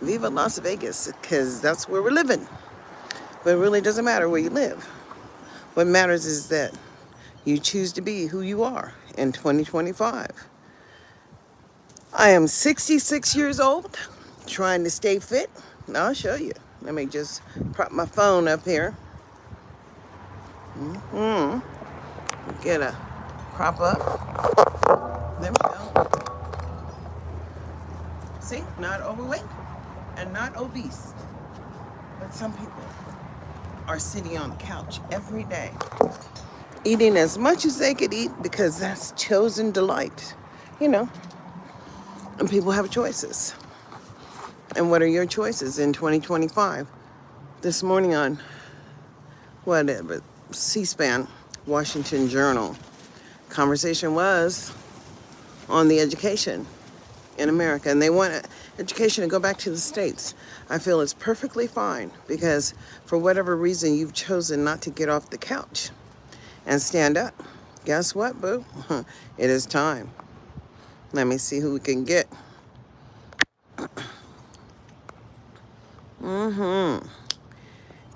Viva Las Vegas, because that's where we're living. But it really doesn't matter where you live. What matters is that you choose to be who you are in 2025. I am 66 years old, trying to stay fit. I'll show you. Let me just prop my phone up here. Mm-hmm. Get a prop up. There we go. See, not overweight and not obese. But some people are sitting on the couch every day, eating as much as they could eat because that's chosen delight. You know, and people have choices. And what are your choices in 2025? This morning on whatever, C-SPAN, Washington Journal, conversation was on the education in America, and they want education to go back to the states. I feel it's perfectly fine because for whatever reason you've chosen not to get off the couch and stand up. Guess what, boo? It is time. Let me see who we can get.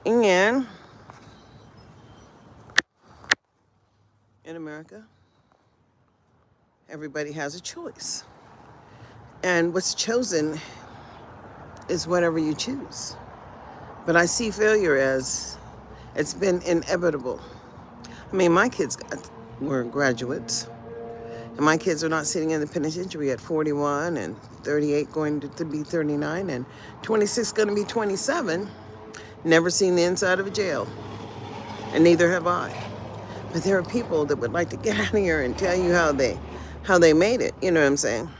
And in America, everybody has a choice. And what's chosen is whatever you choose. But I see failure as it's been inevitable. I mean, my kids were graduates, and my kids are not sitting in the penitentiary at 41 and 38 going to be 39 and 26 going to be 27. Never seen the inside of a jail, and neither have I. But there are people that would like to get out of here and tell you how they made it. You know what I'm saying?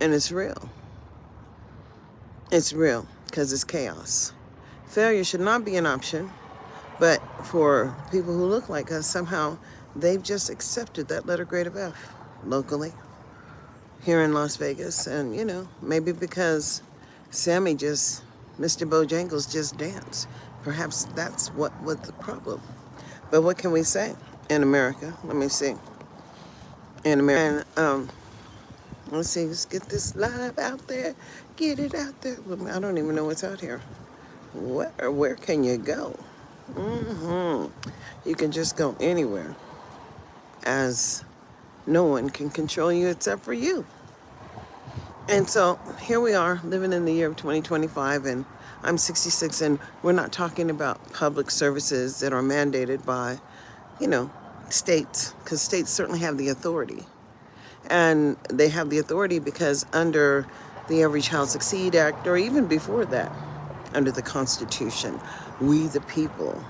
And it's real. It's real because it's chaos. Failure should not be an option, but for people who look like us, somehow they've just accepted that letter grade of F locally here in Las Vegas. And, you know, maybe because Mr. Bojangles just danced. Perhaps that's what was the problem. But what can we say in America? Let me see. In America, let's see, let's get this live out there. Get it out there. I don't even know what's out here. Where can you go? You can just go anywhere, as no one can control you except for you. And so here we are living in the year of 2025, and I'm 66, and we're not talking about public services that are mandated by, you know, states, because states certainly have the authority. And they have the authority because under the Every Child Succeed Act, or even before that, under the Constitution, we the people,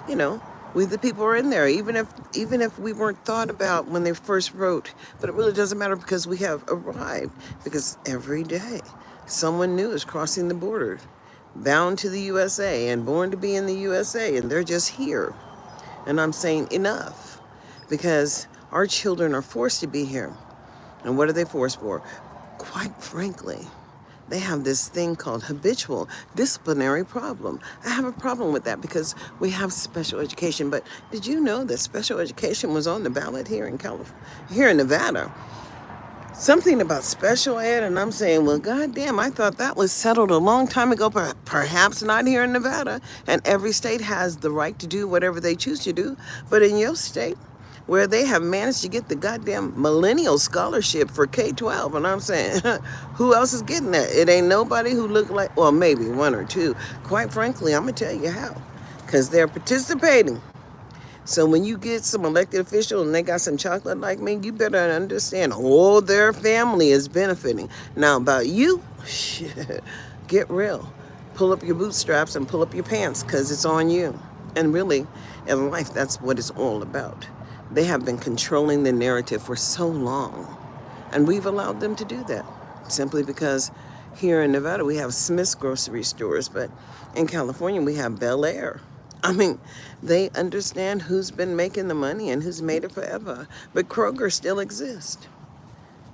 you know, we the people are in there, even if we weren't thought about when they first wrote. But it really doesn't matter because we have arrived. Because every day, someone new is crossing the border, bound to the USA and born to be in the USA, and they're just here. And I'm saying enough, because our children are forced to be here. And what are they forced for? Quite frankly, they have this thing called habitual disciplinary problem. I have a problem with that because we have special education. But did you know that special education was on the ballot here in here in Nevada? Something about special ed, and I'm saying, well, goddamn, I thought that was settled a long time ago, perhaps not here in Nevada. And every state has the right to do whatever they choose to do. But in your state, where they have managed to get the goddamn millennial scholarship for K-12. And I'm saying, who else is getting that? It ain't nobody who look like, well, maybe one or two. Quite frankly, I'm going to tell you how. Because they're participating. So when you get some elected official and they got some chocolate like me, you better understand all their family is benefiting. Now about you, shit, get real. Pull up your bootstraps and pull up your pants because it's on you. And really, in life, that's what it's all about. They have been controlling the narrative for so long, and we've allowed them to do that simply because here in Nevada we have Smith's grocery stores, but in California we have Bel Air. I mean, they understand who's been making the money and who's made it forever. But Kroger still exists.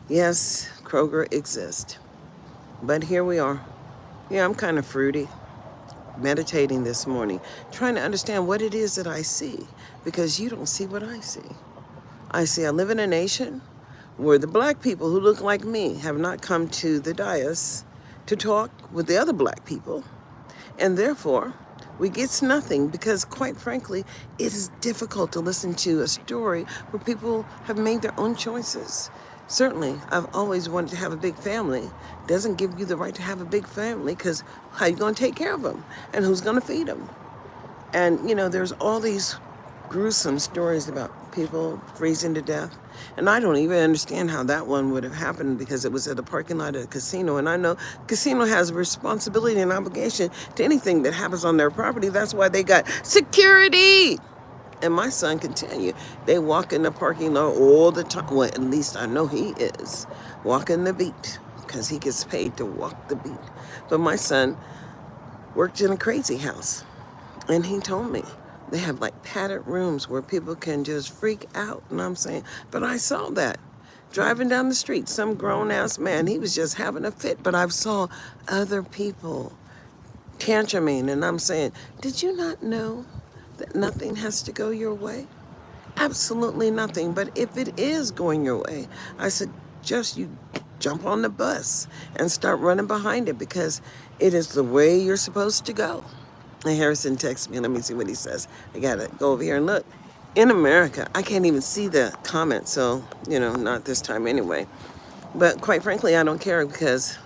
Yes, Kroger exists. But here we are. Yeah, I'm kind of fruity. Meditating this morning, trying to understand what it is that I see, because you don't see what I see. I live in a nation where the black people who look like me have not come to the dais to talk with the other black people. And therefore, we get nothing because, quite frankly, it is difficult to listen to a story where people have made their own choices. Certainly, I've always wanted to have a big family. Doesn't give you the right to have a big family because how you going to take care of them? And who's going to feed them? And, there's all these gruesome stories about people freezing to death. And I don't even understand how that one would have happened because it was at a parking lot at a casino. And I know casino has a responsibility and obligation to anything that happens on their property. That's why they got security. And my son can tell you, they walk in the parking lot all the time. Well, at least I know he is walking the beat because he gets paid to walk the beat. But my son worked in a crazy house. And he told me they have like padded rooms where people can just freak out. And I'm saying, but I saw that driving down the street, some grown ass man, he was just having a fit. But I saw other people tantruming. And I'm saying, did you not know that nothing has to go your way? Absolutely nothing. But if it is going your way, I suggest you jump on the bus and start running behind it because it is the way you're supposed to go. And Harrison texts me. Let me see what he says. I got to go over here and look. In America, I can't even see the comment, so, not this time anyway. But quite frankly, I don't care because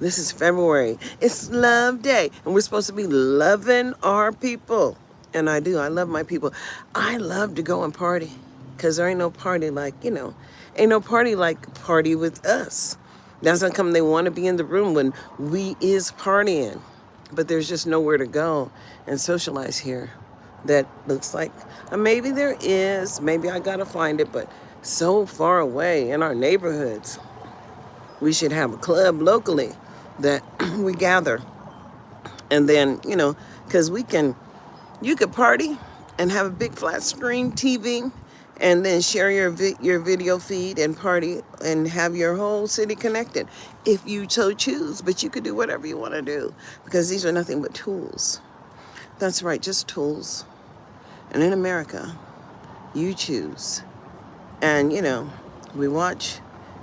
this is February. It's Love Day, and we're supposed to be loving our people. And I do. I love my people. I love to go and party because there ain't no party like, ain't no party like party with us. That's how come they want to be in the room when we is partying. But there's just nowhere to go and socialize here that looks like maybe there is. Maybe I got to find it, but so far away in our neighborhoods. We should have a club locally that we gather. And then, because you could party and have a big flat screen TV and then share your video feed and party and have your whole city connected if you so choose. But you could do whatever you want to do because these are nothing but tools. That's right, just tools. And in America, you choose. And, we watch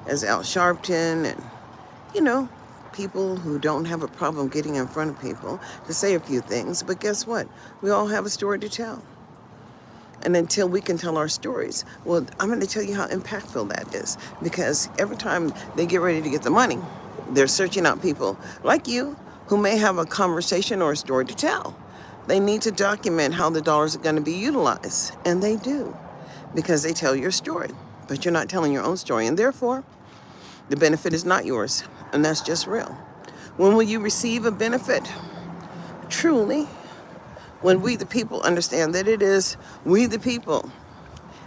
as Al Sharpton and, people who don't have a problem getting in front of people to say a few things. But guess what? We all have a story to tell. And until we can tell our stories, well, I'm going to tell you how impactful that is. Because every time they get ready to get the money, they're searching out people like you who may have a conversation or a story to tell. They need to document how the dollars are going to be utilized. And they do, because they tell your story. But you're not telling your own story. And therefore, the benefit is not yours. And that's just real. When will you receive a benefit? Truly, when we the people understand that it is we the people.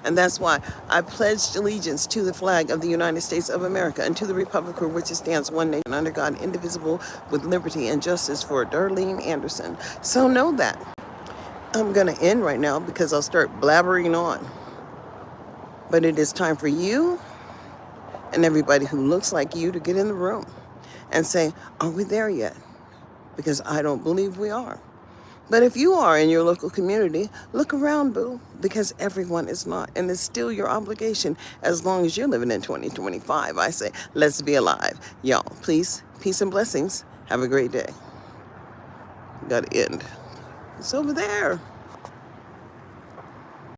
And that's why I pledged allegiance to the flag of the United States of America and to the republic for which it stands, one nation under God, indivisible, with liberty and justice for Darlene Anderson. So know that. I'm going to end right now because I'll start blabbering on. But it is time for you and everybody who looks like you to get in the room and say, are we there yet? Because I don't believe we are. But if you are in your local community, look around, boo, because everyone is not. And it's still your obligation as long as you're living in 2025. I say, let's be alive. Y'all, please, peace and blessings. Have a great day. Got to end. It's over there.